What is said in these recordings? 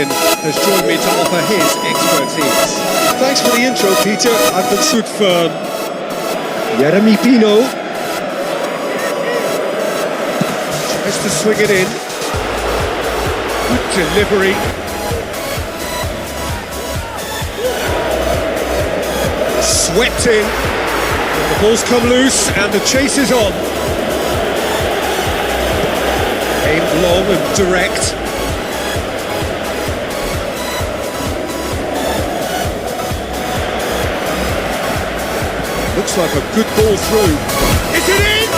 has joined me to offer his expertise. Thanks for the intro, Peter. I've been Good firm. Jeremy Pino. Tries to swing it in. Good delivery. Swept in. The ball's come loose and the chase is on. Aimed long and direct. Looks like a good ball through. Is it in?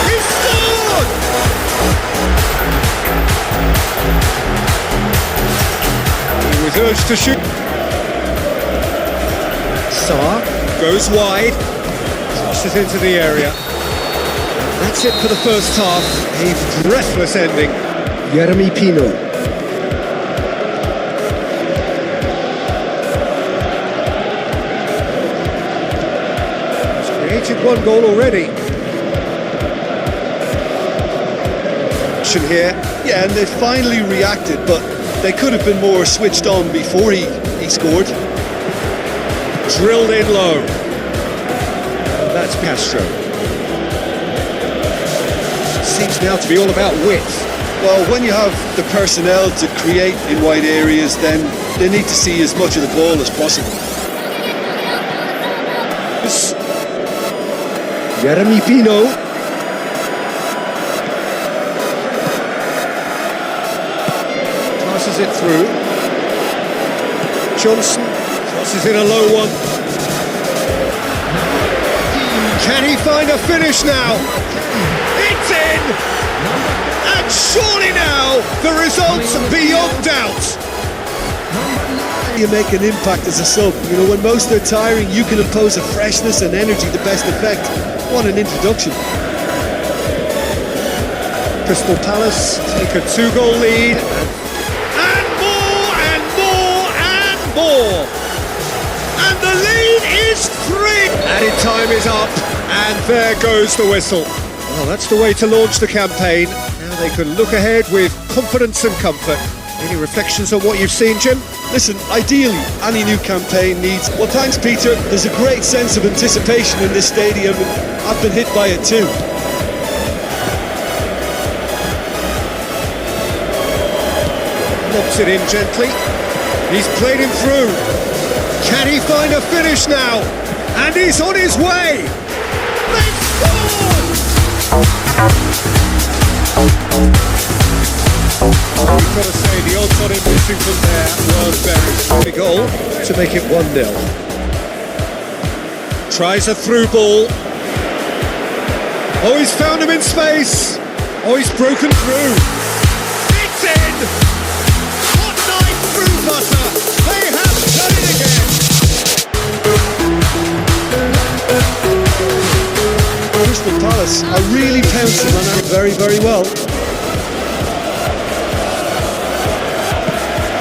He scored! He was urged to shoot. Saar goes wide, crosses into the area. That's it for the first half. A breathless ending. Jeremy Pino. Created one goal already. Here. Yeah, and they finally reacted, but they could have been more switched on before he scored. Drilled in low. That's Castro. Seems now to be all about width. Well, when you have the personnel to create in wide areas, then they need to see as much of the ball as possible. Jeremy Pino. Passes it through. Johnson crosses in a low one. Can he find a finish now? It's in! And surely now, the result's beyond doubt. You make an impact as a sub. You know, when most are tiring, you can impose a freshness and energy to best effect. What an introduction. Crystal Palace take a 2-goal lead. And more, and more, and more. And the lead is 3. Added time is up, and there goes the whistle. Well, that's the way to launch the campaign. Now they can look ahead with confidence and comfort. Any reflections on what you've seen, Jim? Listen, ideally, any new campaign needs... Well, thanks, Peter. There's a great sense of anticipation in this stadium, and I've been hit by it too. Lobs it in gently. He's played him through. Can he find a finish now? And he's on his way. They've scored! We've got to say, the odds on him missing from there were very big goal to make it 1-0. Tries a through ball. Oh, he's found him in space. Oh, he's broken through. It's in! What night through butter! They have done it again! Crystal Palace are really pouncing on that very, very well.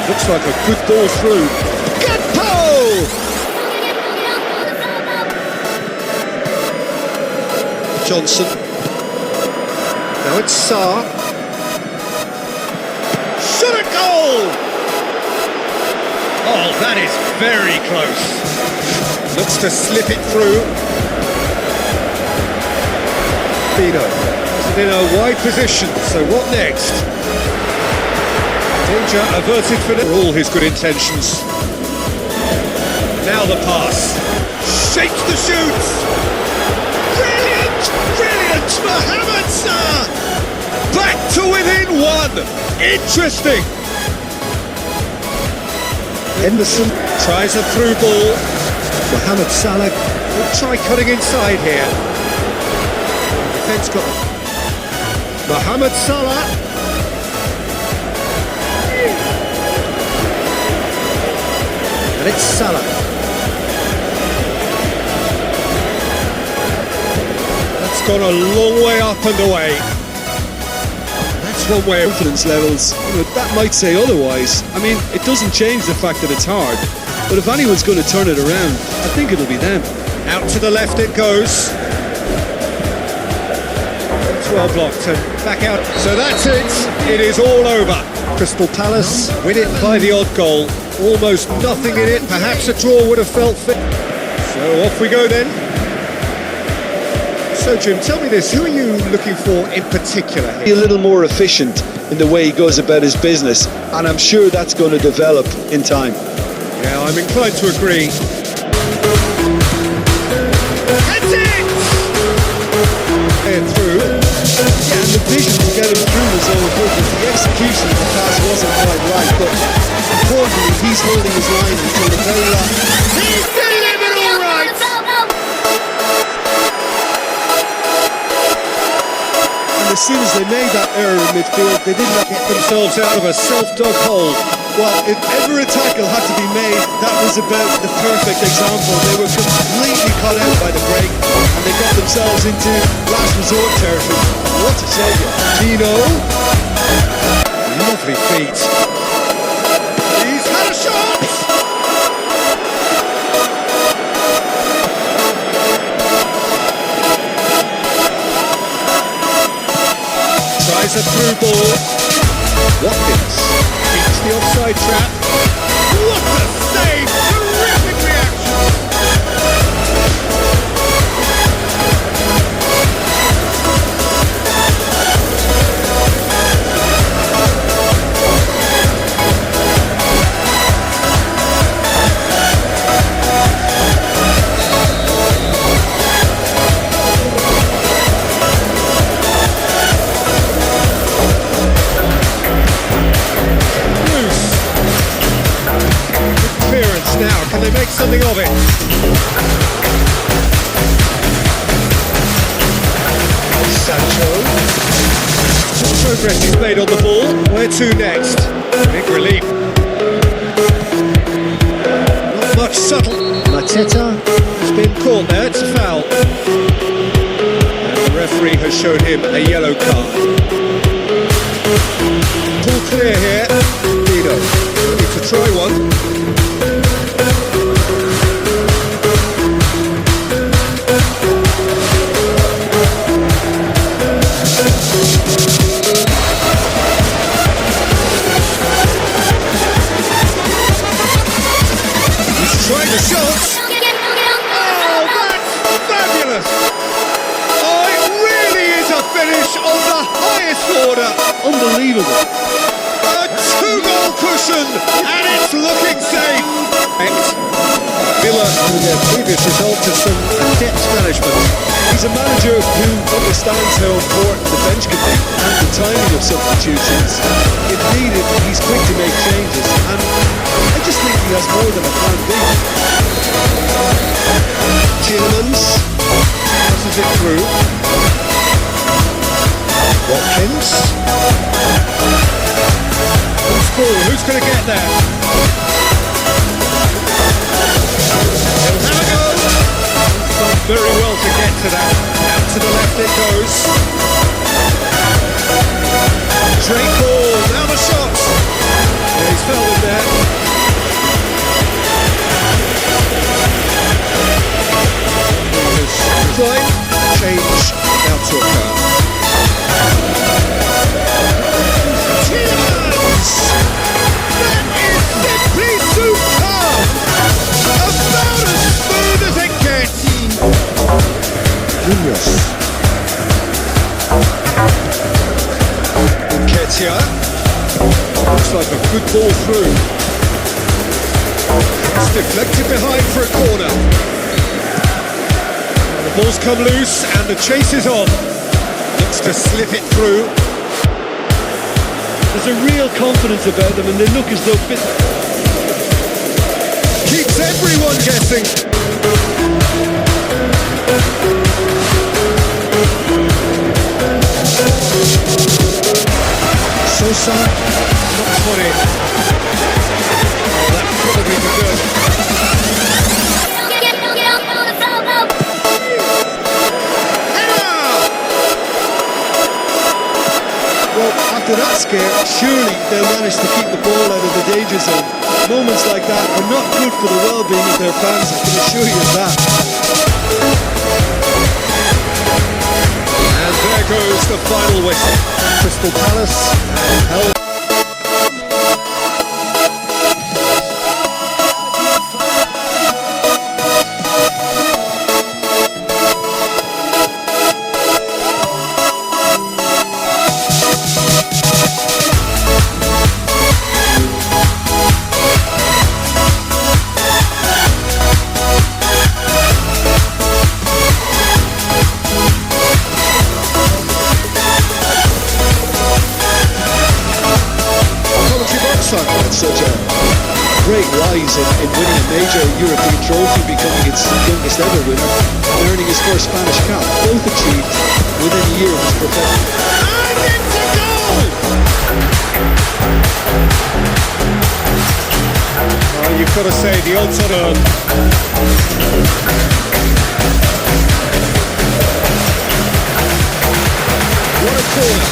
Looks like a good ball through. Good pole! Johnson. Now it's Saar. Shot a goal! Oh, that is very close. Looks to slip it through. Pino. In a wide position, so what next? Danger averted for all his good intentions. Now the pass. Shakes the shoots. Brilliant! Brilliant! Mohamed Salah! Back to within 1. Interesting. Henderson Tries a through ball. Mohamed Salah. We'll try cutting inside here. Defence got Mohamed Salah. And it's Salah. That's gone a long way up and away. That's one way of confidence levels. You know, that might say otherwise. I mean, it doesn't change the fact that it's hard. But if anyone's going to turn it around, I think it'll be them. Out to the left it goes. well blocked and back out. So that's it. It is all over. Crystal Palace win it by the odd goal. Almost nothing in it. Perhaps a draw would have felt fit. So off we go then. So Jim, tell me this, who are you looking for in particular here? Be a little more efficient in the way he goes about his business, and I'm sure that's going to develop in time. Yeah, I'm inclined to agree. That's it! And through. Yeah, and the vision to get him through was all good, but the execution of the pass wasn't quite right. But importantly, he's holding his line until the very last. He's delivered all right! And as soon as they made that error in midfield, they didn't Get themselves out of a self-dug hole. Well, if ever a tackle had to be made, that was about the perfect example. They were completely caught out by the break, and they got themselves into last resort territory. What a saviour. Gino. Lovely feet. He's had a shot! Tries a through ball. Watkins beats the offside trap. What a save! Terrific reaction! Now, can they make something of it? Sancho. Good progress he's made on the ball. Where to next? Big relief. Not much subtle. Mateta has been caught there. It's a foul. And the referee has shown him a yellow card. All clear here. Dino. Need to try one. Trying the shots. Oh, that's fabulous! Oh, it really is a finish of the highest order. Unbelievable. A two-goal cushion, and it's looking safe. Villa, in their previous result, has some adept management. He's a manager who understands how important the bench can be and the timing of substitutions. If needed, he's quick to make changes, and I just think he has more than a plan B. Tielemans passes it through. Watkins. Who's ball? Who's going to get there? They'll have a go. Done very well to get to that. Out to the left it goes. Straight ball. Now the shot. Yeah, he's fell in there. Right, change now to occur. Tielemans! That is simply superb! About as smooth as it gets! Munoz. Nketiah. Looks like a good ball through. It's deflected behind for a corner. Ball's come loose and the chase is on. Looks to slip it through. There's a real confidence about them, and they look as though fit. Keeps everyone guessing. Sosa knocks one in. Oh, that's probably the good. Well, after that scare, surely they'll manage to keep the ball out of the danger zone. Moments like that are not good for the well-being of their fans, I can assure you of that. And there there goes the final whistle. Crystal Palace and held. Had such a great rise in winning a major European trophy, becoming its youngest ever winner and earning his first Spanish cap, both achieved within a year of his profession. And it's a goal! You've got to say, the old sort of... What a corner!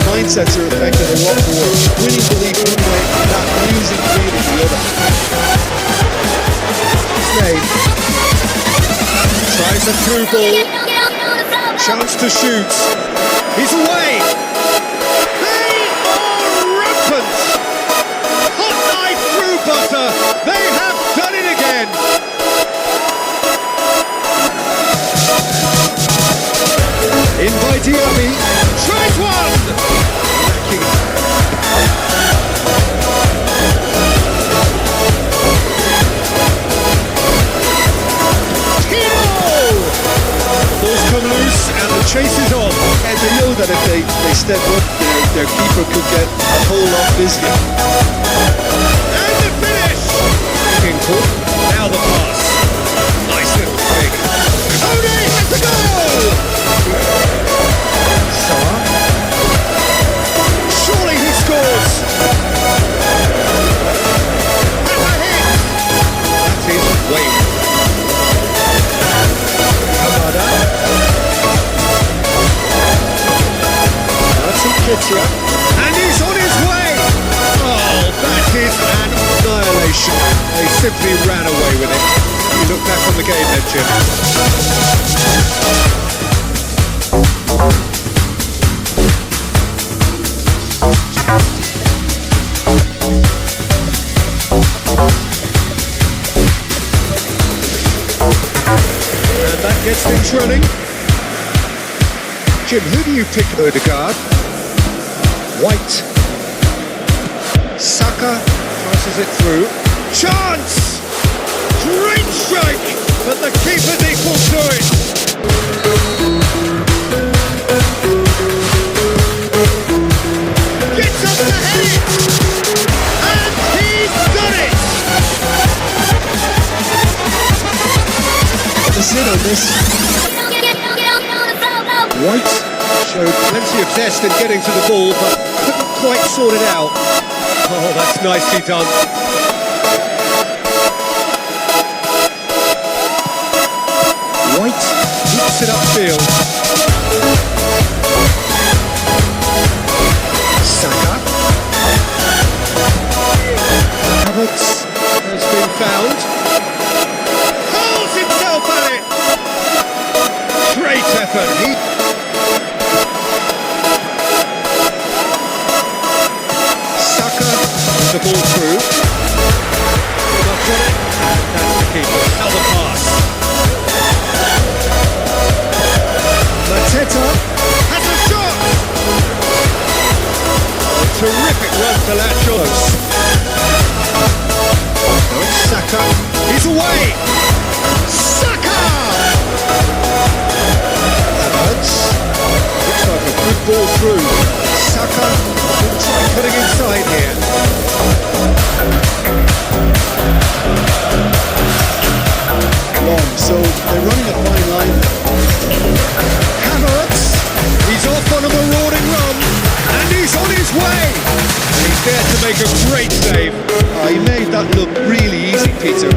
Mindsets are affected a lot more. Winning belief one way and that losing feeling the other. Slade tries a through ball. Chance to shoot. He's away. They are rampant. Hot knife through butter. They have done it again. In by Diaby. Tries one. Balls come loose and the chase is on. And they know that if they step up, their keeper could get a whole lot busier. And the finish! King Cook, now the pass. Nice little thing. Cody has the goal! Salah. Surely he scores! And a hit! That is Wayne. Kamada. That's Nketiah. And he's on his way! Oh, that is an annihilation. They simply ran away with it. You look back on the game then, Jim. And that gets things running. Jim, who do you pick? Odegaard. White. Saka passes it through. Chance! Great strike! But the keeper's equal to it. Gets up to head it! And he's done it! That's it on this. White showed plenty of zest in getting to the ball, but couldn't quite sort it out. Oh, that's nicely done. White hoops it upfield. Saka. Havertz has been found. Hurls himself at it. Great effort. Saka with the ball through. Good luck on it. And that's the keeper. Now the pass. Mateta has a shot! A terrific run to latch on. No, it's Saka. He's away! Saka! Havertz. Looks like a good ball through. Saka will try cutting inside here. Long, so they're running a fine line. Havertz, he's off on a marauding run, and he's on his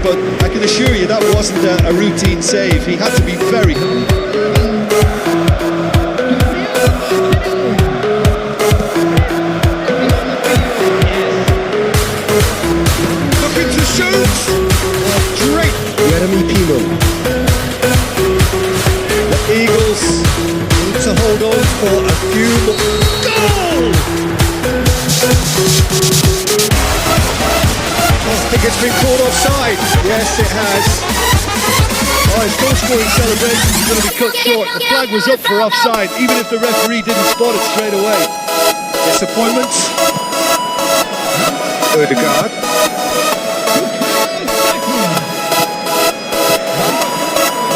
but I can assure you that wasn't a routine save. He had to be very... Looking to shoot. Great. Jeremy Pino. The Eagles need to hold on for a few more. Goal! I think it's been called offside. Yes, it has. Oh, his goal-scoring celebration is going to be cut short. The flag was up for offside, even if the referee didn't spot it straight away. Disappointment. Odegaard.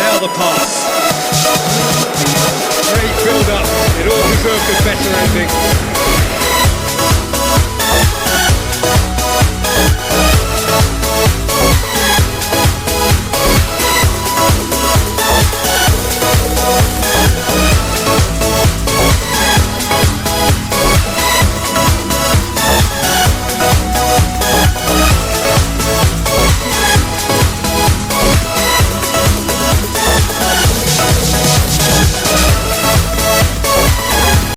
Now the pass. Great build-up. It all deserved a better ending.